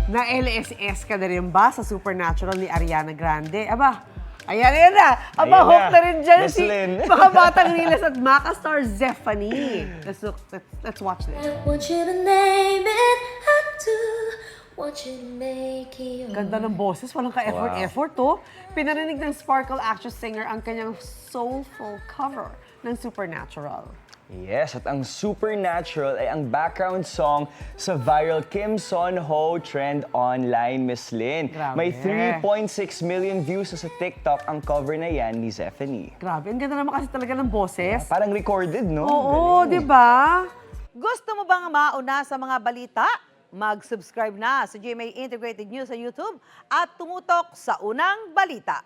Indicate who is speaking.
Speaker 1: Na LSS ka na rin ba sa Supernatural ni Ariana Grande? Aba, ayan na. Aba,
Speaker 2: Ayan
Speaker 1: hook
Speaker 2: na.
Speaker 1: na rin dyan
Speaker 2: Miss
Speaker 1: si
Speaker 2: Lynn.
Speaker 1: mga batang Riles at Macastar Zephanie. Let's watch this.
Speaker 3: I want you to name it, I do. Want you to make it.
Speaker 1: Ganda ng boses, walang ka-effort to. Pinarinig ng Sparkle actress-singer ang kanyang soulful cover ng Supernatural.
Speaker 2: Yes, at ang Supernatural ay ang background song sa viral Kim Son Ho trend online, Miss Lynn.
Speaker 1: Grabe.
Speaker 2: May 3.6 million views sa TikTok ang cover na yan ni Zephanie.
Speaker 1: Grabe, ang ganda naman kasi talaga ng boses.
Speaker 2: Parang recorded, no?
Speaker 1: Oo,
Speaker 2: Galing.
Speaker 1: di ba?
Speaker 4: Gusto mo bang mauna sa mga balita? Mag-subscribe na sa GMA Integrated News sa YouTube at tumutok sa unang balita.